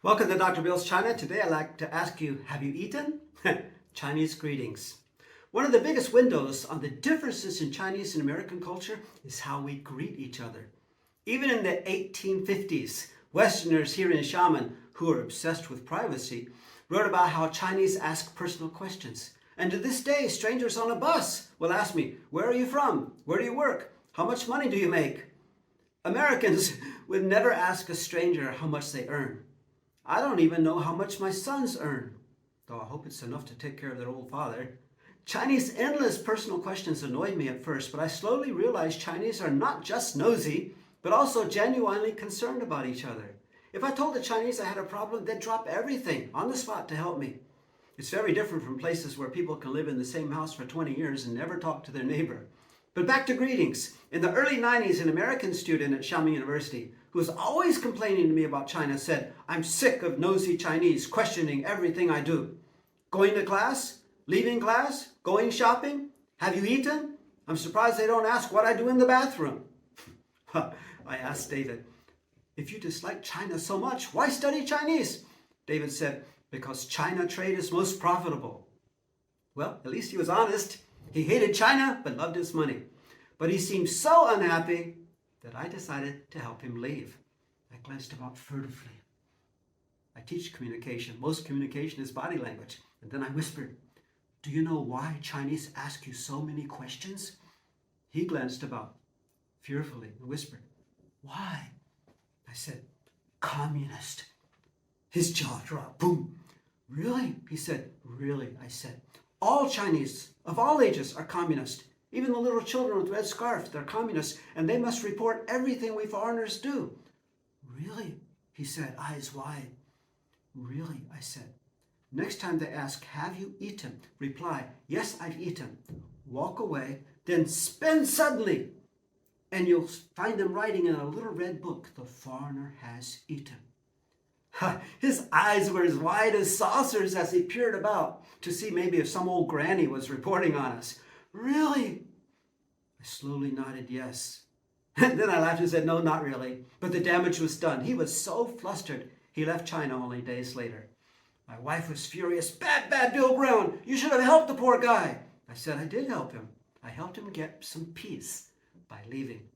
Welcome to Dr. Bill's China. Today I'd like to ask you, have you eaten? Chinese greetings. One of the biggest windows on the differences in Chinese and American culture is how we greet each other. Even in the 1850s, Westerners here in Xiamen, who are obsessed with privacy, wrote about how Chinese ask personal questions. And to this day, strangers on a bus will ask me, where are you from? Where do you work? How much money do you make? Americans would never ask a stranger how much they earn. I don't even know how much my sons earn, though I hope it's enough to take care of their old father. Chinese endless personal questions annoyed me at first, but I slowly realized Chinese are not just nosy, but also genuinely concerned about each other. If I told the Chinese I had a problem, they'd drop everything on the spot to help me. It's very different from places where people can live in the same house for 20 years and never talk to their neighbor. But back to greetings. In the early 90s, an American student at Xiamen University, who was always complaining to me about China, said, "I'm sick of nosy Chinese questioning everything I do. Going to class? Leaving class? Going shopping? Have you eaten? I'm surprised they don't ask what I do in the bathroom." I asked David, "If you dislike China so much, why study Chinese?" David said, "Because China trade is most profitable." Well, at least he was honest. He hated China, but loved his money. But he seemed so unhappy that I decided to help him leave. I glanced about furtively. I teach communication. Most communication is body language. And then I whispered, "Do you know why Chinese ask you so many questions?" He glanced about fearfully and whispered, "Why?" I said, "Communist." His jaw dropped. Boom. "Really?" He said. "Really," I said. "All Chinese of all ages are communist. Even the little children with red scarves, they're communists, and they must report everything we foreigners do." "Really?" he said, eyes wide. "Really," I said. "Next time they ask, 'Have you eaten?' reply, 'Yes, I've eaten.' Walk away, then spin suddenly, and you'll find them writing in a little red book, 'The foreigner has eaten.'" His eyes were as wide as saucers as he peered about to see maybe if some old granny was reporting on us. "Really?" I slowly nodded yes. And then I laughed and said, "No, not really." But the damage was done. He was so flustered, he left China only days later. My wife was furious. "Bad, bad Bill Brown. You should have helped the poor guy." I said I did help him. I helped him get some peace by leaving.